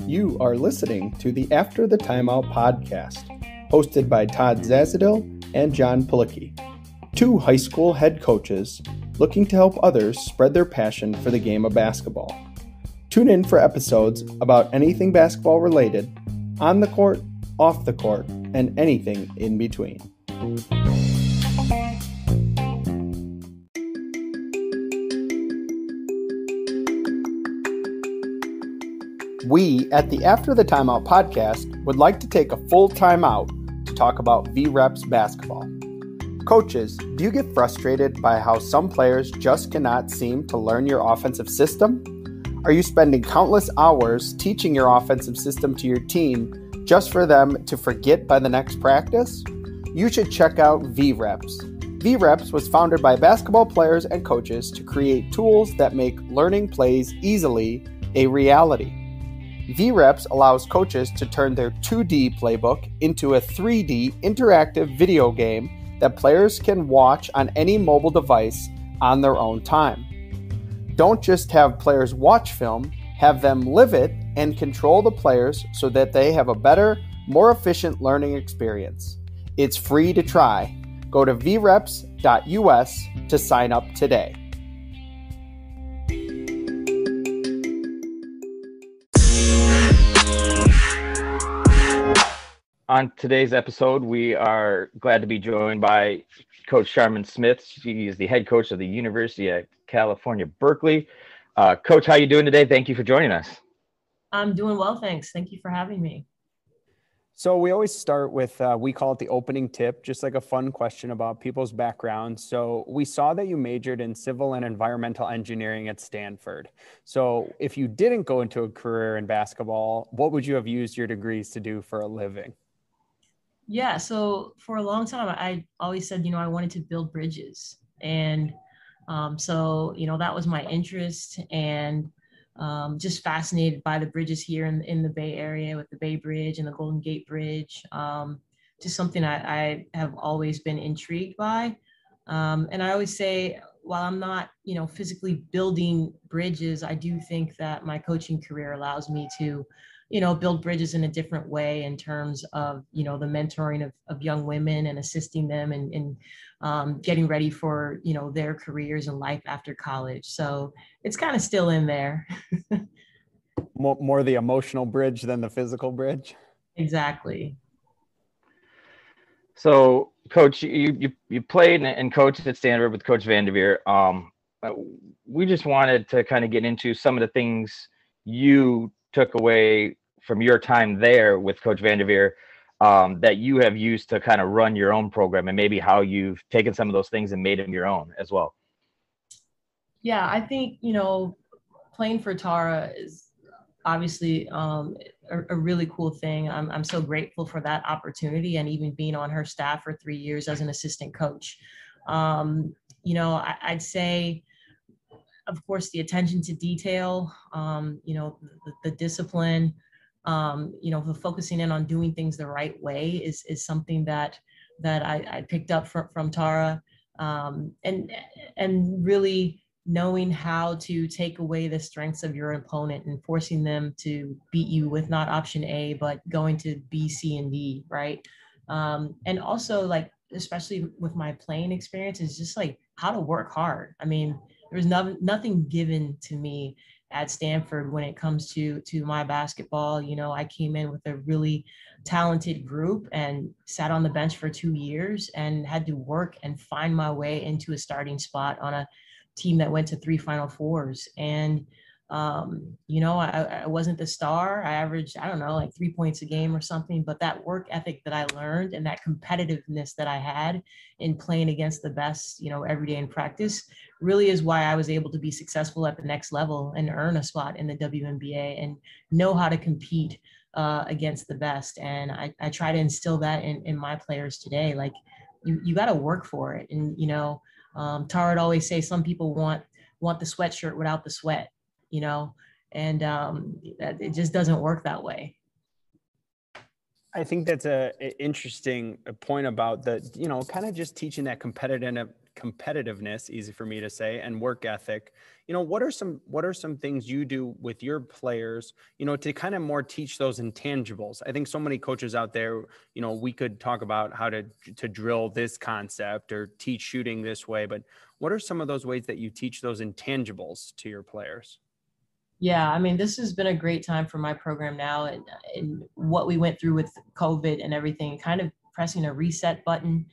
You are listening to the After the Timeout podcast, hosted by Todd Zazadil and John Pilicki, two high school head coaches looking to help others spread their passion for the game of basketball. Tune in for episodes about anything basketball related, on the court, off the court, and anything in between. We at the After the Timeout podcast would like to take a full timeout to talk about VREPS basketball. Coaches, do you get frustrated by how some players just cannot seem to learn your offensive system? Are you spending countless hours teaching your offensive system to your team just for them to forget by the next practice? You should check out VREPS. VREPS was founded by basketball players and coaches to create tools that make learning plays easily a reality. VREPS allows coaches to turn their 2D playbook into a 3D interactive video game that players can watch on any mobile device on their own time. Don't just have players watch film, have them live it and control the players so that they have a better, more efficient learning experience. It's free to try. Go to vreps.us to sign up today. On today's episode, we are glad to be joined by Coach Charmin Smith. She is the head coach of the University of California, Berkeley. Coach, how are you doing today? Thank you for joining us. I'm doing well, thanks. Thank you for having me. So we always start with, we call it the opening tip, just like a fun question about people's backgrounds. So we saw that you majored in civil and environmental engineering at Stanford. So if you didn't go into a career in basketball, what would you have used your degrees to do for a living? Yeah, so for a long time, I always said, I wanted to build bridges. And so, that was my interest, and just fascinated by the bridges here in the Bay Area with the Bay Bridge and the Golden Gate Bridge. Just something I have always been intrigued by. And I always say, while I'm not, physically building bridges, I do think that my coaching career allows me to build bridges in a different way in terms of, the mentoring of young women and assisting them and getting ready for, their careers and life after college. So it's kind of still in there. More the emotional bridge than the physical bridge. Exactly. So, Coach, you played and coached at Stanford with Coach Vanderveer. We just wanted to kind of get into some of the things you took away from your time there with Coach Vanderveer that you have used to kind of run your own program, and maybe how you've taken some of those things and made them your own as well. Yeah, I think, playing for Tara is obviously a really cool thing. I'm so grateful for that opportunity, and even being on her staff for 3 years as an assistant coach. I'd say, of course, the attention to detail, the discipline, the focusing in on doing things the right way is something that I picked up from Tara, and really knowing how to take away the strengths of your opponent and forcing them to beat you with not option A, but going to B, C, and D, right? And also, especially with my playing experience, is just how to work hard. I mean, there was nothing given to me at Stanford when it comes to my basketball. I came in with a really talented group and sat on the bench for 2 years and had to work and find my way into a starting spot on a team that went to 3 Final Fours. And, I wasn't the star. I averaged, 3 points a game or something, but that work ethic that I learned and that competitiveness that I had in playing against the best, every day in practice really is why I was able to be successful at the next level and earn a spot in the WNBA and know how to compete against the best. And I try to instill that in my players today. You got to work for it. And, Tara would always say some people want the sweatshirt without the sweat, and it just doesn't work that way. I think that's an interesting point about the, kind of just teaching that competitiveness, easy for me to say, and work ethic, what are some things you do with your players, to kind of more teach those intangibles? I think so many coaches out there, we could talk about how to drill this concept or teach shooting this way, but what are some of those ways that you teach those intangibles to your players? Yeah, I mean, this has been a great time for my program now, and what we went through with COVID and everything, kind of pressing a reset button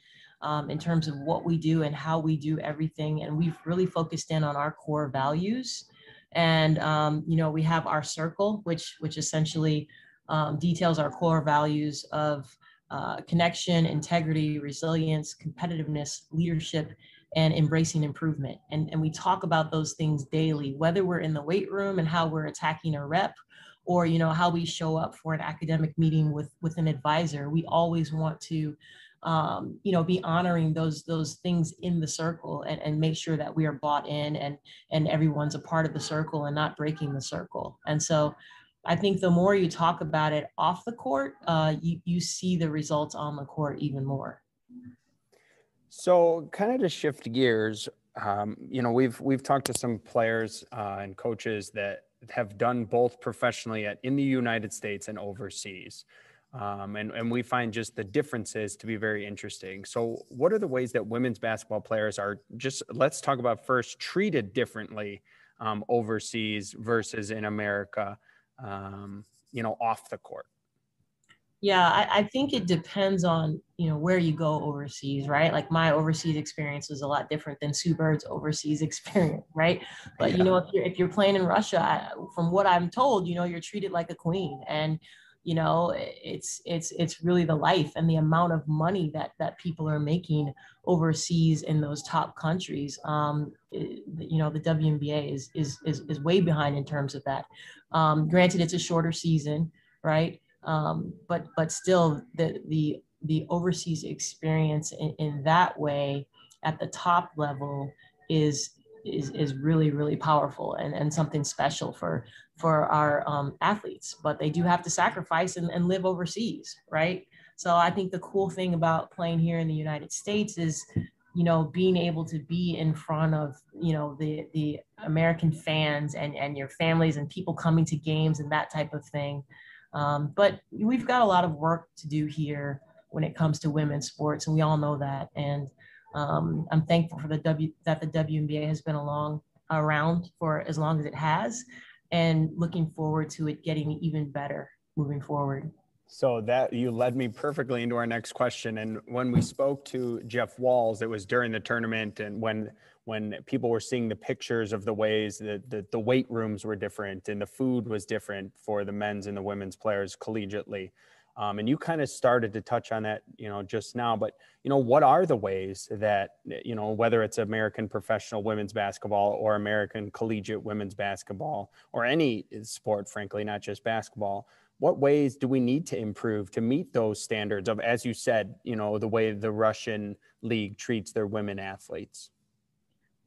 in terms of what we do and how we do everything. And we've really focused in on our core values. And, we have our circle, which essentially details our core values of connection, integrity, resilience, competitiveness, leadership, and embracing improvement. And we talk about those things daily, whether we're in the weight room and how we're attacking a rep, or, how we show up for an academic meeting with an advisor. We always want to, be honoring those things in the circle, and make sure that we are bought in, and everyone's a part of the circle and not breaking the circle. And so I think the more you talk about it off the court, you see the results on the court even more. So kind of to shift gears, we've talked to some players and coaches that have done both professionally in the United States and overseas. And we find just the differences to be very interesting. So what are the ways that women's basketball players are let's talk about first, treated differently overseas versus in America, off the court? Yeah, I think it depends on, where you go overseas, right? Like my overseas experience was a lot different than Sue Bird's overseas experience, right? But, Yeah. if you're playing in Russia, from what I'm told, you're treated like a queen. And, it's really the life, and the amount of money that people are making overseas in those top countries. The WNBA is way behind in terms of that. Granted, it's a shorter season, right? But still the overseas experience in that way at the top level is really, really powerful, and something special for our athletes. But they do have to sacrifice and live overseas, right? So I think the cool thing about playing here in the United States is, being able to be in front of, the American fans and your families and people coming to games and that type of thing. But we've got a lot of work to do here when it comes to women's sports, and we all know that. And I'm thankful for that the WNBA has been around for as long as it has, and looking forward to it getting even better moving forward. So that you led me perfectly into our next question. And when we spoke to Jeff Walls, it was during the tournament, and when people were seeing the pictures of the ways that the weight rooms were different and the food was different for the men's and the women's players collegiately. And you kind of started to touch on that, just now, but, what are the ways that, whether it's American professional women's basketball or American collegiate women's basketball or any sport, frankly, not just basketball, what ways do we need to improve to meet those standards of, as you said, the way the Russian league treats their women athletes?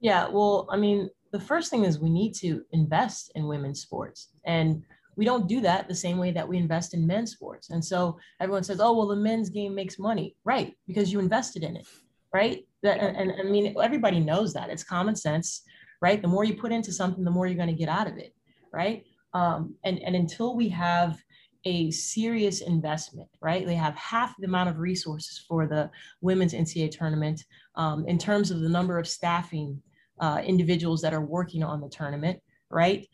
Yeah, well, I mean, the first thing is we need to invest in women's sports, and we don't do that the same way that we invest in men's sports. And so everyone says, oh, well, the men's game makes money, right? Because you invested in it, right? And I mean, everybody knows that. It's common sense, right? The more you put into something, the more you're going to get out of it, right? And until we have a serious investment, right? They have half the amount of resources for the women's NCAA tournament in terms of the number of staffing individuals that are working on the tournament, right?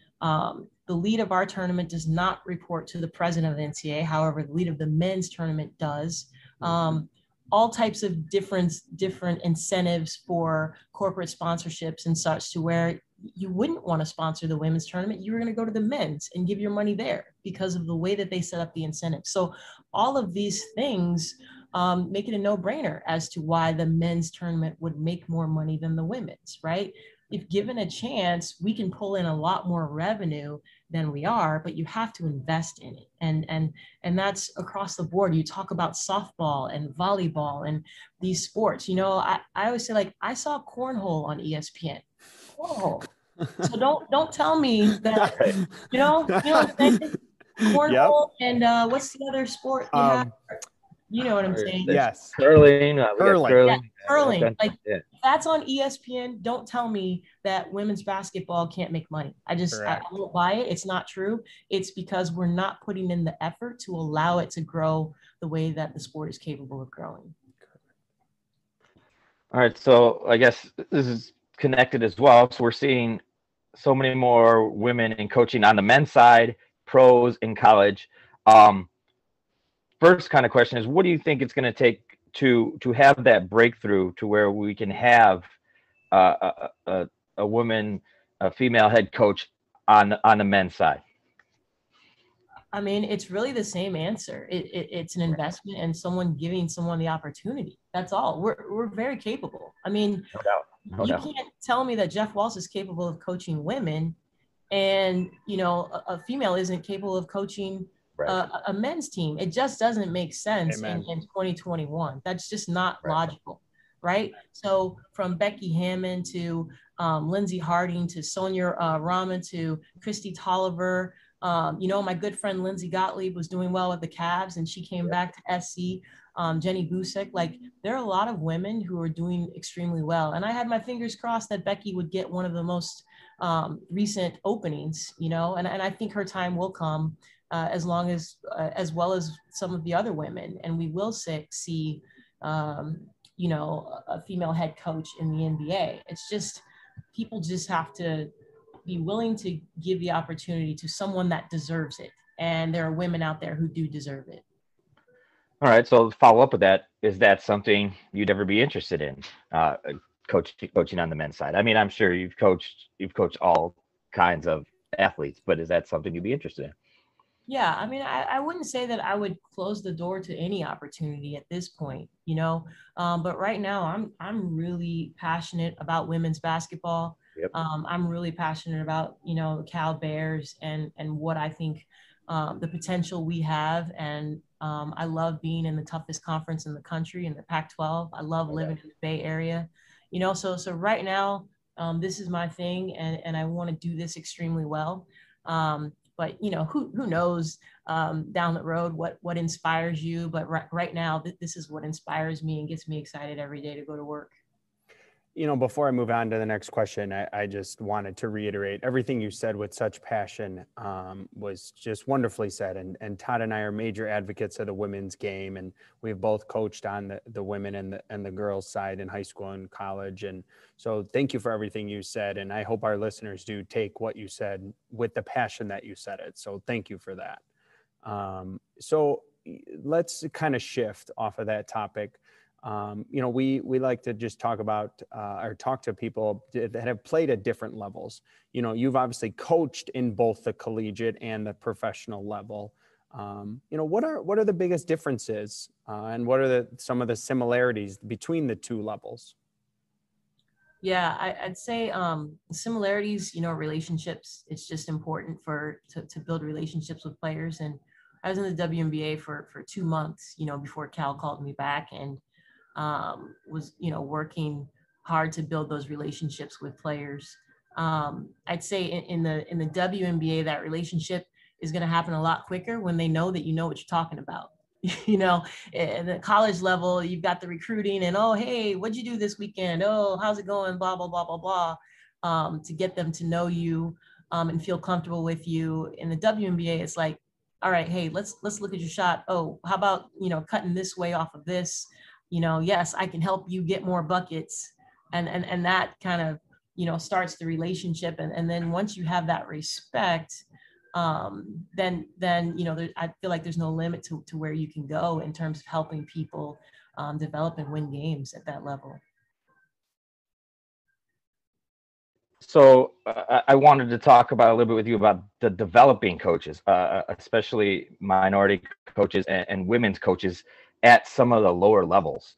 The lead of our tournament does not report to the president of the NCAA. However, the lead of the men's tournament does. All types of different incentives for corporate sponsorships and such, to where you wouldn't want to sponsor the women's tournament. You were going to go to the men's and give your money there because of the way that they set up the incentives. So all of these things make it a no-brainer as to why the men's tournament would make more money than the women's, right? If given a chance, we can pull in a lot more revenue than we are, but you have to invest in it. And that's across the board. You talk about softball and volleyball and these sports. I always say, like, I saw cornhole on ESPN. Cornhole. So don't tell me that, cornhole. Yep. And what's the other sport you have? You know what I'm saying? Yes. Curling. We got curling. Yeah, curling. Like, yeah. if that's on ESPN, don't tell me that women's basketball can't make money. I won't buy it. It's not true. It's because we're not putting in the effort to allow it to grow the way that the sport is capable of growing. All right. So I guess this is connected as well. So we're seeing so many more women in coaching on the men's side, pros in college. First kind of question is, what do you think it's going to take to have that breakthrough to where we can have a woman, a female head coach on the men's side? I mean, it's really the same answer. It's an investment and someone giving someone the opportunity. That's all. We're very capable. I mean, No doubt. No doubt. Can't tell me that Jeff Walsh is capable of coaching women, and a female isn't capable of coaching a men's team. It just doesn't make sense in 2021. That's just not logical, right? So from Becky Hammond to Lindsay Harding to Sonia Rahman to Christy Tolliver, my good friend Lindsay Gottlieb was doing well with the Cavs, and she came back to SC. Jenny Busek, like, there are a lot of women who are doing extremely well. And I had my fingers crossed that Becky would get one of the most recent openings, and I think her time will come as well as some of the other women. And we will see, a female head coach in the NBA. It's just, people just have to be willing to give the opportunity to someone that deserves it. And there are women out there who do deserve it. All right. So follow up with that. Is that something you'd ever be interested in, coaching on the men's side? I mean, I'm sure you've coached all kinds of athletes, but is that something you'd be interested in? Yeah. I mean, I wouldn't say that I would close the door to any opportunity at this point, but right now I'm really passionate about women's basketball. Yep. I'm really passionate about, the Cal Bears and what I think the potential we have. And I love being in the toughest conference in the country, in the Pac-12. I love living in the Bay Area, so right now this is my thing, and I want to do this extremely well. But who knows down the road what inspires you. But right now, this is what inspires me and gets me excited every day to go to work. Before I move on to the next question, I just wanted to reiterate everything you said with such passion was just wonderfully said. And Todd and I are major advocates of the women's game, and we've both coached on the women and the girls side in high school and college. And so thank you for everything you said. And I hope our listeners do take what you said with the passion that you said it. So thank you for that. So let's kind of shift off of that topic. We like to just talk about or talk to people that have played at different levels. You've obviously coached in both the collegiate and the professional level. What are the biggest differences and what are some of the similarities between the two levels? Yeah, I'd say similarities, relationships. It's just important to build relationships with players. And I was in the WNBA for 2 months, before Cal called me back, and was, working hard to build those relationships with players. I'd say in the WNBA, that relationship is going to happen a lot quicker when they know that you know what you're talking about. At the college level, you've got the recruiting and, oh, hey, what'd you do this weekend? Oh, how's it going? Blah, blah, blah, blah, blah, to get them to know you and feel comfortable with you. In the WNBA, it's like, all right, hey, let's look at your shot. Oh, how about, cutting this way off of this? Yes, I can help you get more buckets. And that kind of, starts the relationship. And then once you have that respect, then I feel like there's no limit to where you can go in terms of helping people develop and win games at that level. So I wanted to talk about a little bit with you about the developing coaches, especially minority coaches and women's coaches at some of the lower levels.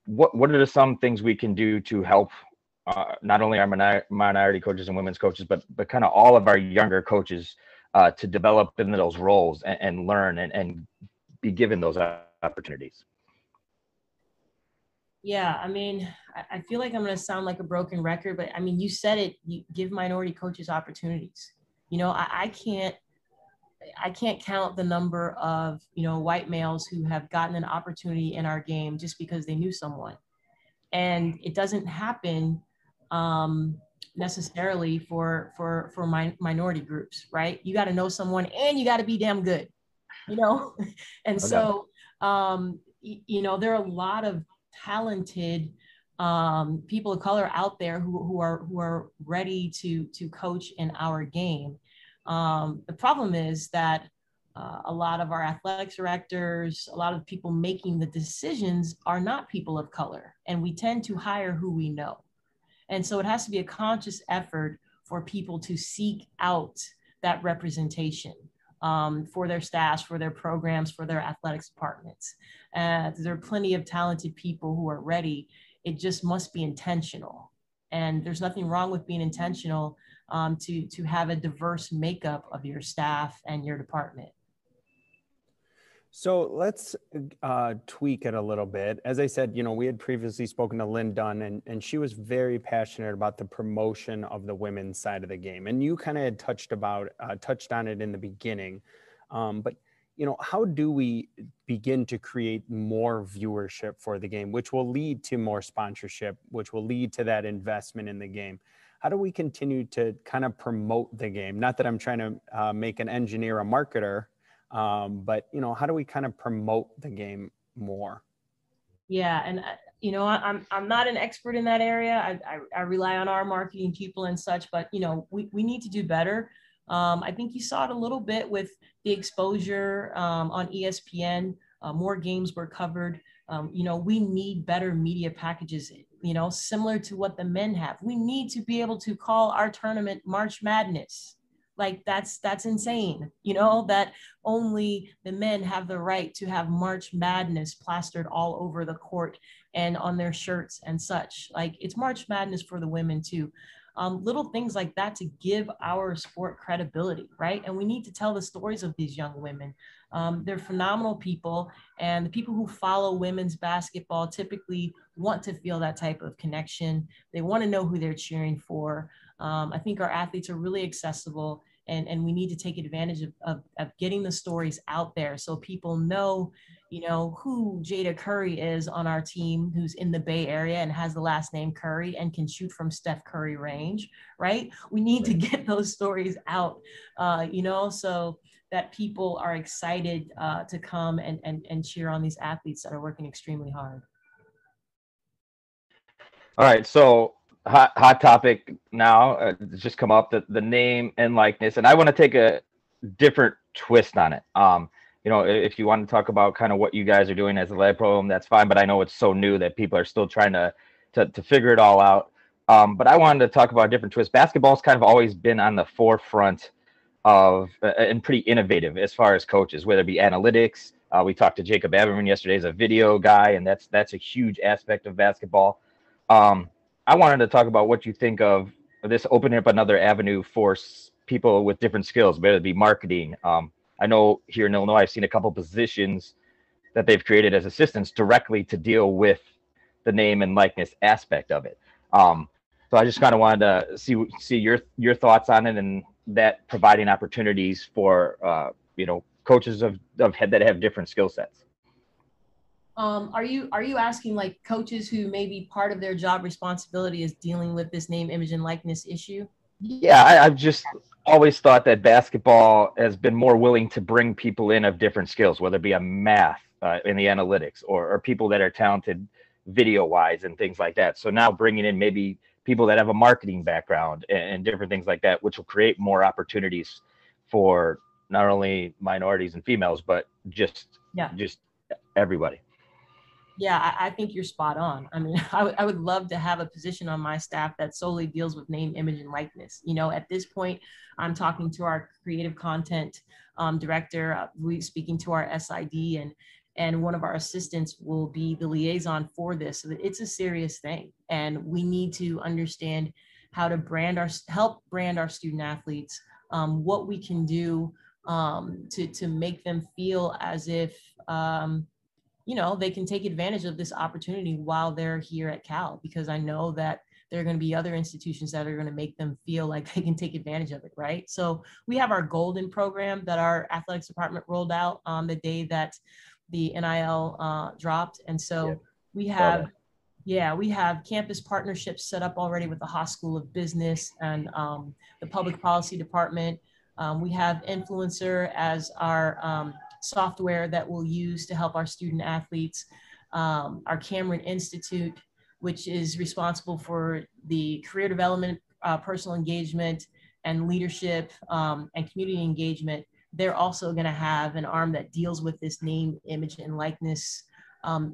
What are some things we can do to help not only our minority coaches and women's coaches, but kind of all of our younger coaches to develop into those roles and learn and be given those opportunities? Yeah, I mean, I feel like I'm going to sound like a broken record, but I mean, you said it, you give minority coaches opportunities. I can't I can't count the number of, white males who have gotten an opportunity in our game just because they knew someone. And it doesn't happen necessarily for minority groups, right? You got to know someone and you got to be damn good, And so, there are a lot of talented people of color out there who are ready to coach in our game. The problem is that a lot of our athletics directors, a lot of people making the decisions are not people of color, and we tend to hire who we know. And so it has to be a conscious effort for people to seek out that representation for their staffs, for their programs, for their athletics departments. There are plenty of talented people who are ready. It just must be intentional. And there's nothing wrong with being intentional to have a diverse makeup of your staff and your department. So let's tweak it a little bit. As I said, we had previously spoken to Lynn Dunn, and she was very passionate about the promotion of the women's side of the game. And you kind of had touched on it in the beginning. But, how do we begin to create more viewership for the game, which will lead to more sponsorship, which will lead to that investment in the game? How do we continue to kind of promote the game? Not that I'm trying to make an engineer a marketer, but how do we kind of promote the game more? Yeah, and I'm not an expert in that area. I rely on our marketing people and such, but we need to do better. I think you saw it a little bit with the exposure on ESPN. More games were covered. We need better media packages. Similar to what the men have. We need to be able to call our tournament March Madness. Like that's insane, that only the men have the right to have March Madness plastered all over the court and on their shirts and such. Like, it's March Madness for the women too. Little things like that to give our sport credibility, right? And we need to tell the stories of these young women. They're phenomenal people, and the people who follow women's basketball typically want to feel that type of connection. They want to know who they're cheering for. I think our athletes are really accessible, and we need to take advantage of getting the stories out there so people know, who Jada Curry is on our team, who's in the Bay Area and has the last name Curry and can shoot from Steph Curry range, right? We need to get those stories out, so that people are excited to come and cheer on these athletes that are working extremely hard. All right, so hot topic now. It's just come up, the name and likeness, and I want to take a different twist on it. If you want to talk about kind of what you guys are doing as a lab program, that's fine. But I know it's so new that people are still trying to figure it all out. But I wanted to talk about a different twist. Basketball's kind of always been on the forefront of and pretty innovative as far as coaches, whether it be analytics. We talked to Jacob Aberman yesterday as a video guy, and that's a huge aspect of basketball. I wanted to talk about what you think of this opening up another avenue for people with different skills, whether it be marketing. I know here in Illinois, I've seen a couple positions that they've created as assistants directly to deal with the name and likeness aspect of it. So I just kind of wanted to see your thoughts on it, and that providing opportunities for coaches that have different skill sets. Are you asking like coaches who maybe part of their job responsibility is dealing with this name, image, and likeness issue? Yeah, I've just always thought that basketball has been more willing to bring people in of different skills, whether it be a math in the analytics or people that are talented video wise and things like that. So now bringing in maybe people that have a marketing background and different things like that, which will create more opportunities for not only minorities and females, but just everybody. Yeah, I think you're spot on. I mean, I would love to have a position on my staff that solely deals with name, image, and likeness. At this point, I'm talking to our creative content director, speaking to our SID, and one of our assistants will be the liaison for this. So it's a serious thing, and we need to understand how to help brand our student athletes, what we can do to make them feel as if they can take advantage of this opportunity while they're here at Cal, because I know that there are going to be other institutions that are going to make them feel like they can take advantage of it, right? So we have our Golden program that our athletics department rolled out on the day that the NIL dropped. And so we have, we have campus partnerships set up already with the Haas School of Business and the Public Policy Department. We have Influencer as our software that we'll use to help our student athletes. Our Cameron Institute, which is responsible for the career development, personal engagement, and leadership and community engagement. They're also going to have an arm that deals with this name, image, and likeness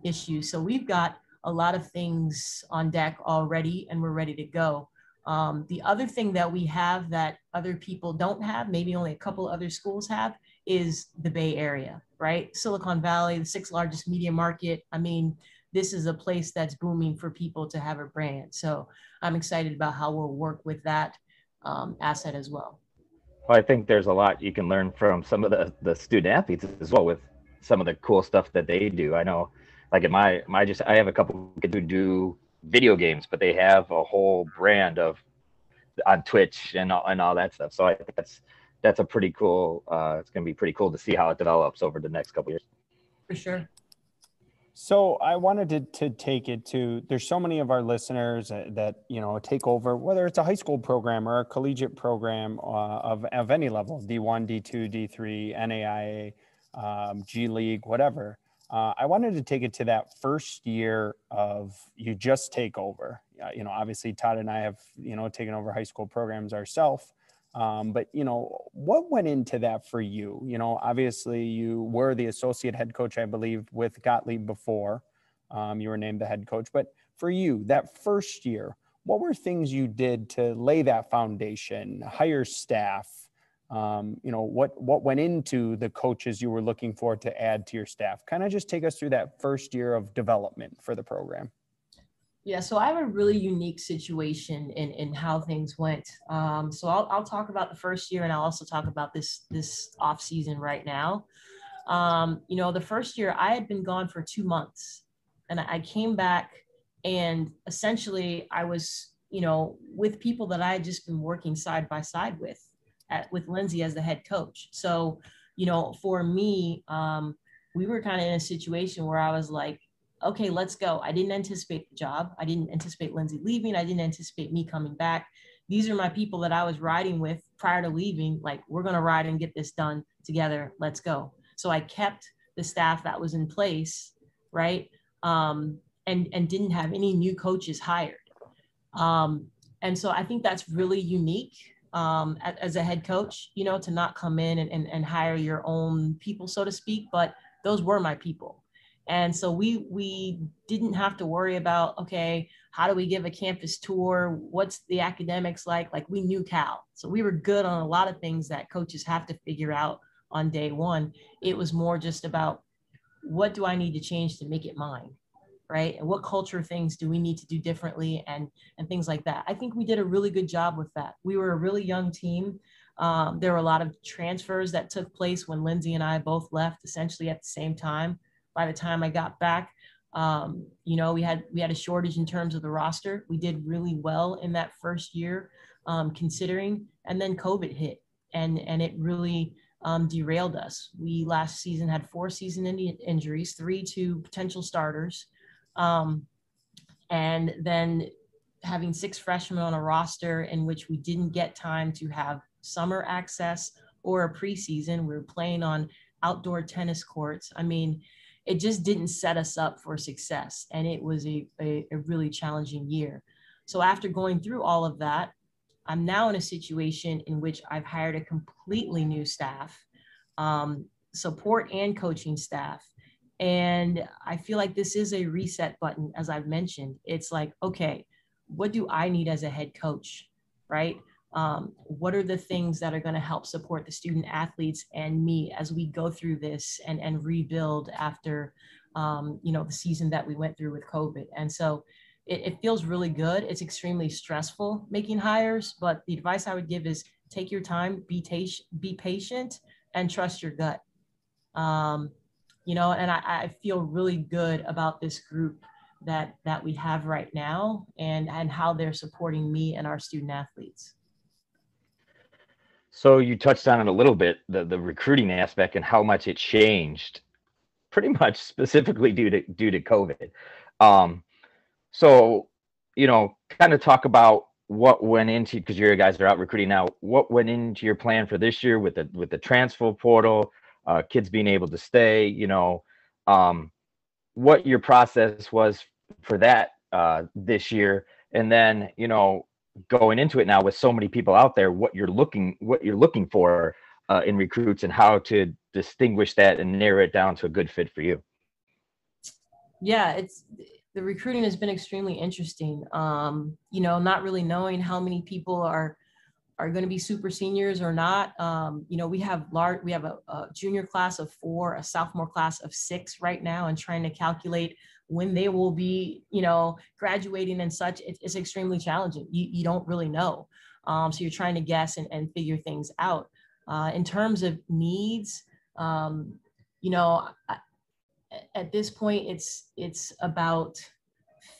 issue. So we've got a lot of things on deck already, and we're ready to go. The other thing that we have that other people don't have, maybe only a couple other schools have, is the Bay Area, right? Silicon Valley, the 6th largest media market. I mean, this is a place that's booming for people to have a brand. So I'm excited about how we'll work with that asset as well. Well, I think there's a lot you can learn from some of the student athletes as well with some of the cool stuff that they do. I know, like at I have a couple kids who do video games, but they have a whole brand on Twitch and all that stuff. So I think that's a pretty cool. It's going to be pretty cool to see how it develops over the next couple of years. For sure. So I wanted to take it to, there's so many of our listeners that, take over, whether it's a high school program or a collegiate program of any level, D1, D2, D3, NAIA, G League, whatever. I wanted to take it to that first year of you just take over. Obviously Todd and I have, taken over high school programs ourselves. But, what went into that for you? Obviously you were the associate head coach, I believe, with Gottlieb before you were named the head coach. But for you, that first year, what were things you did to lay that foundation, hire staff? What went into the coaches you were looking for to add to your staff? Kind of just take us through that first year of development for the program. Yeah, so I have a really unique situation in how things went. So I'll talk about the first year, and I'll also talk about this off season right now. The first year I had been gone for 2 months, and I came back, and essentially I was, with people that I had just been working side by side with Lindsay as the head coach. So, for me, we were kind of in a situation where I was like, okay, let's go. I didn't anticipate the job. I didn't anticipate Lindsay leaving. I didn't anticipate me coming back. These are my people that I was riding with prior to leaving. Like, we're going to ride and get this done together. Let's go. So I kept the staff that was in place, right? And didn't have any new coaches hired. And so I think that's really unique as a head coach, to not come in and hire your own people, so to speak, but those were my people. And so we didn't have to worry about, okay, how do we give a campus tour? What's the academics like? Like, we knew Cal. So we were good on a lot of things that coaches have to figure out on day one. It was more just about, what do I need to change to make it mine, right? And what culture things do we need to do differently and things like that. I think we did a really good job with that. We were a really young team. There were a lot of transfers that took place when Lindsay and I both left essentially at the same time. By the time I got back, we had a shortage in terms of the roster. We did really well in that first year, considering, and then COVID hit, and it really derailed us. We last season had 4 season-ending injuries, 3 to potential starters, and then having 6 freshmen on a roster in which we didn't get time to have summer access or a preseason. We were playing on outdoor tennis courts. I mean, it just didn't set us up for success. And it was a really challenging year. So after going through all of that, I'm now in a situation in which I've hired a completely new staff, support and coaching staff. And I feel like this is a reset button, as I've mentioned. It's like, okay, what do I need as a head coach, right? What are the things that are going to help support the student athletes and me as we go through this and rebuild after, the season that we went through with COVID. And so it feels really good. It's extremely stressful making hires, but the advice I would give is take your time, be patient, and trust your gut. And I feel really good about this group that we have right now, and how they're supporting me and our student athletes. So you touched on it a little bit, the recruiting aspect and how much it changed, pretty much specifically due to COVID. Um, so, kind of talk about what went into, because your guys are out recruiting now, what went into your plan for this year with the transfer portal, kids being able to stay, what your process was for that this year, and then going into it now with so many people out there, what you're looking for in recruits, and how to distinguish that and narrow it down to a good fit for you. Yeah, the recruiting has been extremely interesting. Not really knowing how many people are going to be super seniors or not. We have a junior class of 4, a sophomore class of 6 right now, and trying to calculate when they will be, graduating and such. It's extremely challenging. You don't really know. So you're trying to guess and figure things out. In terms of needs, at this point, it's about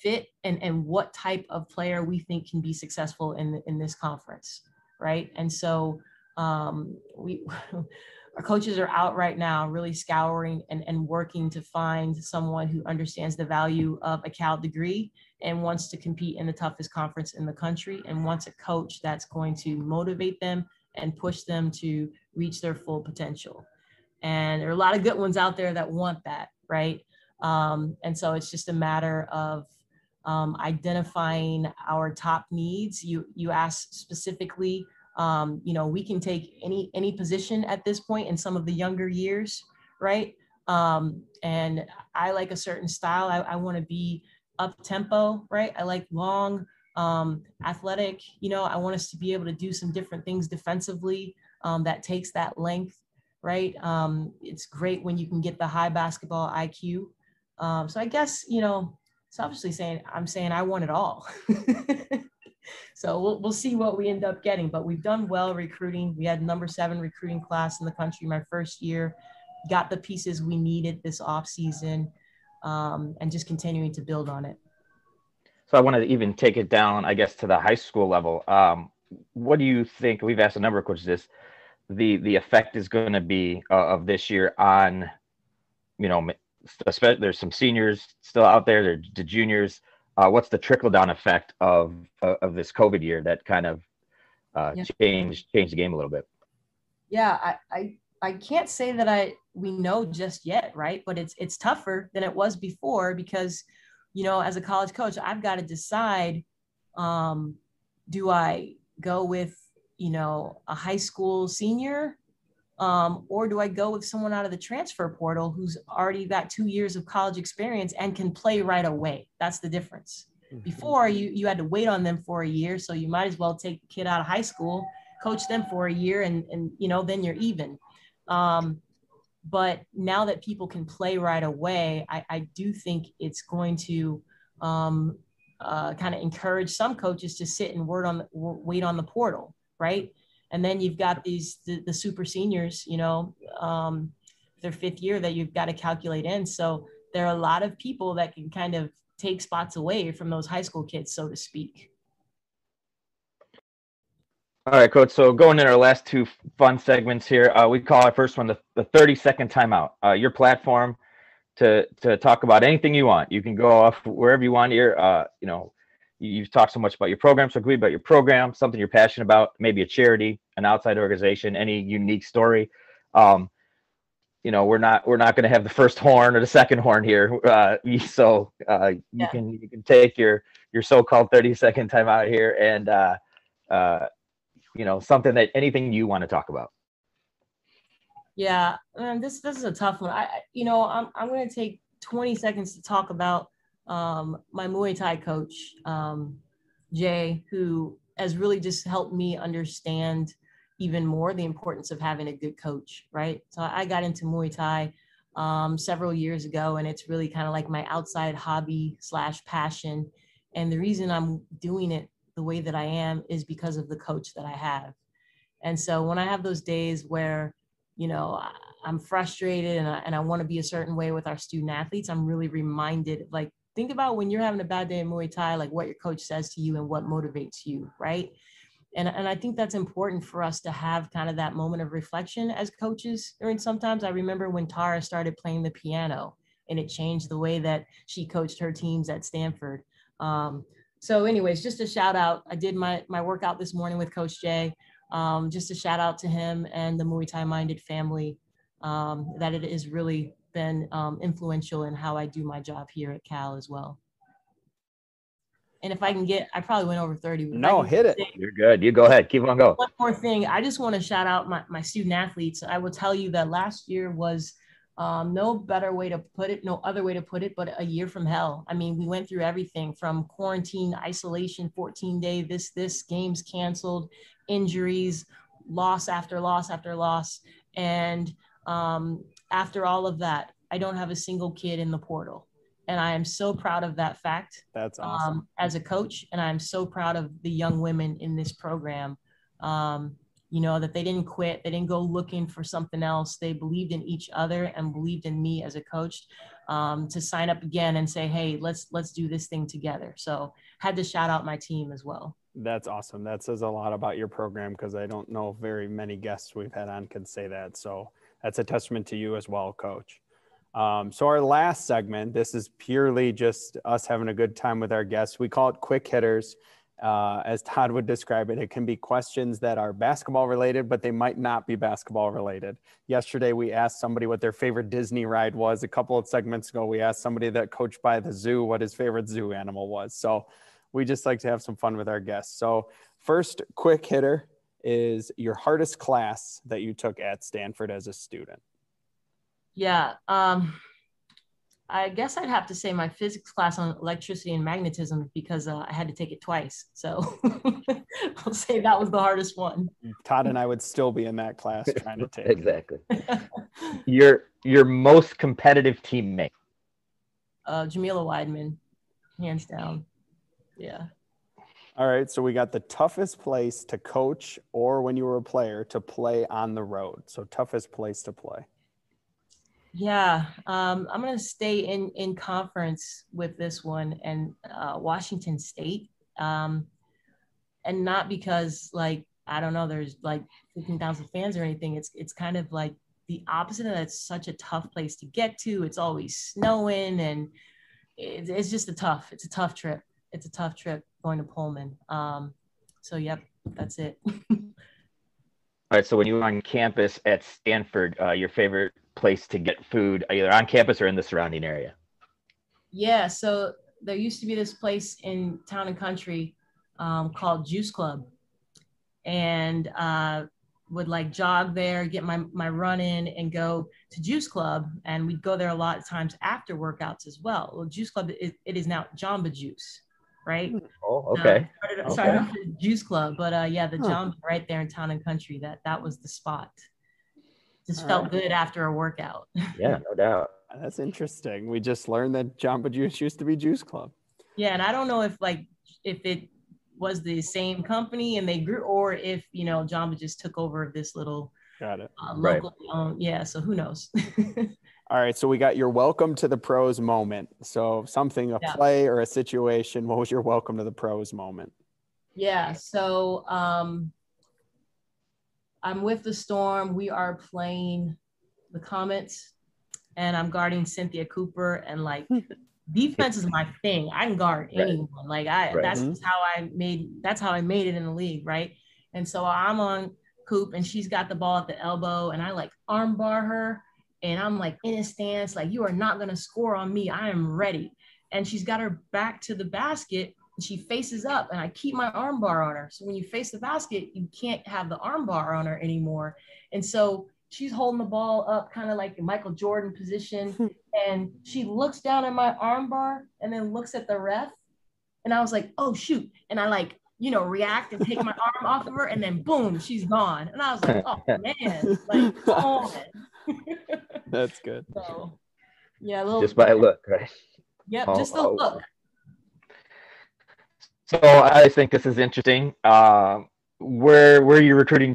fit and what type of player we think can be successful in this conference, right? And so our coaches are out right now really scouring and working to find someone who understands the value of a Cal degree and wants to compete in the toughest conference in the country, and wants a coach that's going to motivate them and push them to reach their full potential. And there are a lot of good ones out there that want that, right? And so it's just a matter of identifying our top needs. You asked specifically, we can take any position at this point in some of the younger years, right? And I like a certain style. I want to be up tempo, right? I like long, athletic. I want us to be able to do some different things defensively that takes that length, right? It's great when you can get the high basketball IQ. So I guess, it's obviously I'm saying I want it all. So we'll see what we end up getting, but we've done well recruiting. We had number 7 recruiting class in the country my first year, got the pieces we needed this off season, and just continuing to build on it. So I want to even take it down, I guess, to the high school level. What do you think? We've asked a number of coaches this. The effect is going to be of this year on, especially there's some seniors still out there. There's the juniors. What's the trickle down effect of this COVID year that kind of changed the game a little bit? Yeah, I can't say that we know just yet, right? But it's tougher than it was before because, as a college coach, I've got to decide, do I go with, a high school senior, or do I go with someone out of the transfer portal who's already got 2 years of college experience and can play right away? That's the difference. Before, you had to wait on them for a year, so you might as well take the kid out of high school, coach them for a year, and then you're even. But now that people can play right away, I do think it's going to kind of encourage some coaches to sit and wait on the portal, right? And then you've got the super seniors, their 5th year that you've got to calculate in. So there are a lot of people that can kind of take spots away from those high school kids, so to speak. All right, Coach. So going in our last 2 fun segments here, we call our first one the 30-second timeout. Your platform to talk about anything you want. You can go off wherever you want here. You've talked so much about your program, so agree about your program, something you're passionate about, maybe a charity, an outside organization, any unique story. We're not going to have the first horn or the second horn here. You can take your so-called 30-second timeout here and something that anything you want to talk about. Yeah, this is a tough one. I'm going to take 20 seconds to talk about my Muay Thai coach, Jay, who has really just helped me understand even more the importance of having a good coach, right? So I got into Muay Thai several years ago, and it's really kind of like my outside hobby / passion. And the reason I'm doing it the way that I am is because of the coach that I have. And so when I have those days where, I'm frustrated and I want to be a certain way with our student athletes, I'm really reminded, like, think about when you're having a bad day in Muay Thai, like what your coach says to you and what motivates you, right? And I think that's important for us to have kind of that moment of reflection as coaches. During sometimes I remember when Tara started playing the piano and it changed the way that she coached her teams at Stanford. So anyways, just a shout out. I did my workout this morning with Coach Jay. Just a shout out to him and the Muay Thai minded family, that it has really been influential in how I do my job here at Cal as well. And if I can get, I probably went over 30. No, hit it. You're good. You go ahead. Keep on going. One more thing. I just want to shout out my student athletes. I will tell you that last year was no other way to put it, but a year from hell. I mean, we went through everything from quarantine, isolation, 14-day, this games canceled, injuries, loss after loss after loss. And after all of that, I don't have a single kid in the portal. And I am so proud of that fact. That's awesome. As a coach, and I'm so proud of the young women in this program, that they didn't quit. They didn't go looking for something else. They believed in each other and believed in me as a coach, to sign up again and say, hey, let's do this thing together. So had to shout out my team as well. That's awesome. That says a lot about your program, because I don't know very many guests we've had on can say that. So that's a testament to you as well, Coach. So our last segment, this is purely just us having a good time with our guests. We call it quick hitters. As Todd would describe it, it can be questions that are basketball related, but they might not be basketball related. Yesterday, we asked somebody what their favorite Disney ride was. A couple of segments ago, we asked somebody that coached by the zoo what his favorite zoo animal was. So we just like to have some fun with our guests. So first quick hitter is your hardest class that you took at Stanford as a student. Yeah, I guess I'd have to say my physics class on electricity and magnetism, because I had to take it twice. So I'll say that was the hardest one. Todd and I would still be in that class trying to take Exactly. Your most competitive teammate? Jamila Weidman, hands down. Yeah. All right. So we got the toughest place to coach, or when you were a player, to play on the road. So toughest place to play. Yeah, I'm going to stay in conference with this one, and Washington State. And not because, like, I don't know, there's like 15,000 fans or anything. It's kind of like the opposite of that. It's such a tough place to get to. It's always snowing, and it's just it's a tough trip. It's a tough trip going to Pullman. So, yep, that's it. All right. So when you were on campus at Stanford, your favorite place to get food, either on campus or in the surrounding area? Yeah, so there used to be this place in Town and Country called Juice Club, and would like jog there, get my run in, and go to Juice Club, and we'd go there a lot of times after workouts as well. Well, Juice Club, it is now Jamba Juice, right? Oh, okay. Started off as Juice Club, but yeah, the Jamba right there in Town and Country, that was the spot. Just felt good after a workout. Yeah, no doubt. That's interesting. We just learned that Jamba Juice used to be Juice Club. Yeah, and I don't know if it was the same company and they grew, or if Jamba just took over this little local. Right. Yeah, so who knows? All right, so we got your welcome to the pros moment. So something, a play or a situation. What was your welcome to the pros moment? Yeah, so I'm with the Storm. We are playing the Comets, and I'm guarding Cynthia Cooper. And like, defense is my thing. I can guard anyone. Like that's how I made it in the league, right? And so I'm on Coop, and she's got the ball at the elbow, and I like arm bar her, and I'm like in a stance, like, you are not gonna score on me. I am ready. And she's got her back to the basket. She faces up, and I keep my arm bar on her. So when you face the basket, you can't have the arm bar on her anymore. And so she's holding the ball up kind of like the Michael Jordan position. And she looks down at my arm bar and then looks at the ref. And I was like, oh, shoot. And I like, react and take my arm off of her, and then boom, she's gone. And I was like, oh man, like, come on. That's good. So yeah, just by a look, right? Yep, just a look. So I think this is interesting. Where are you recruiting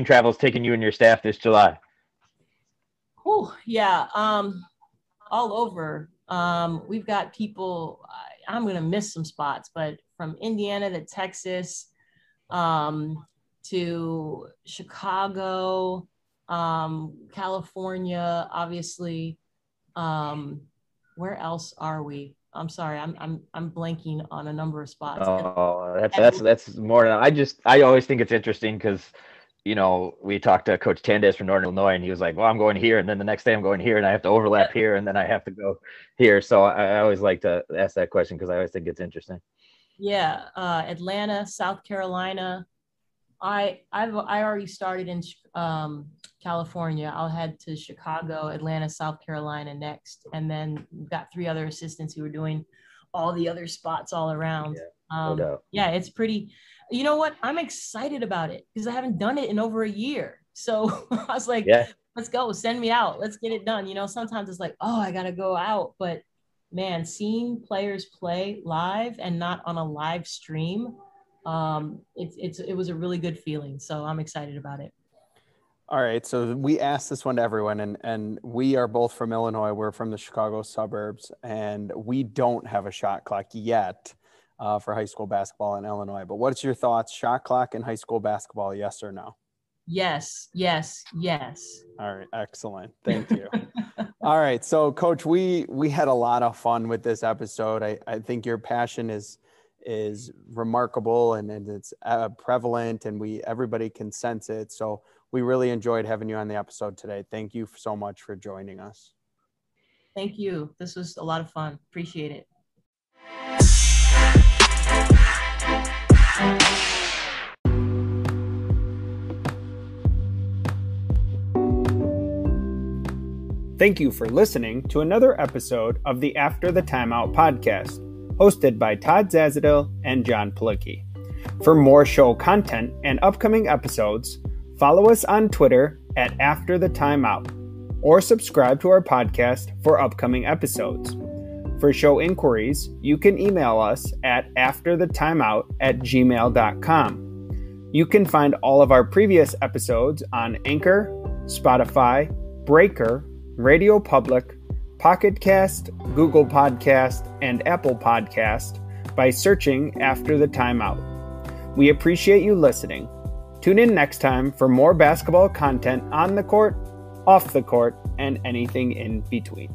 travels taking you and your staff this July? Oh yeah, all over We've got people, I'm going to miss some spots, but from Indiana to Texas, to Chicago, California, obviously. Where else are we? I'm sorry, I'm blanking on a number of spots. Oh, that's more than I always think it's interesting because we talked to Coach Tandes from Northern Illinois, and he was like, well, I'm going here, and then the next day I'm going here, and I have to overlap here, and then I have to go here. So I always like to ask that question because I always think it's interesting. Yeah, Atlanta, South Carolina. I already started in California. I'll head to Chicago, Atlanta, South Carolina next, and then we've got 3 other assistants who are doing all the other spots all around. No doubt. Yeah, it's pretty. You know what? I'm excited about it because I haven't done it in over a year. So I was like, let's go, send me out, let's get it done. Sometimes it's like, oh, I gotta go out, but man, seeing players play live and not on a live stream, it was a really good feeling. So I'm excited about it. All right. So we asked this one to everyone, and we are both from Illinois. We're from the Chicago suburbs, and we don't have a shot clock yet for high school basketball in Illinois. But what's your thoughts? Shot clock in high school basketball, yes or no? Yes. All right. Excellent. Thank you. All right. So Coach, we had a lot of fun with this episode. I think your passion is remarkable and it's prevalent, and everybody can sense it. So we really enjoyed having you on the episode today. Thank you so much for joining us. Thank you. This was a lot of fun. Appreciate it. Thank you for listening to another episode of the After the Timeout podcast, hosted by Todd Zazadil and Jon Palicki. For more show content and upcoming episodes, follow us on Twitter at After the Timeout, or subscribe to our podcast for upcoming episodes. For show inquiries, you can email us at afterthetimeout@gmail.com. You can find all of our previous episodes on Anchor, Spotify, Breaker, Radio Public, Pocket Cast, Google Podcast, and Apple Podcast by searching After the Timeout. We appreciate you listening. Tune in next time for more basketball content on the court, off the court, and anything in between.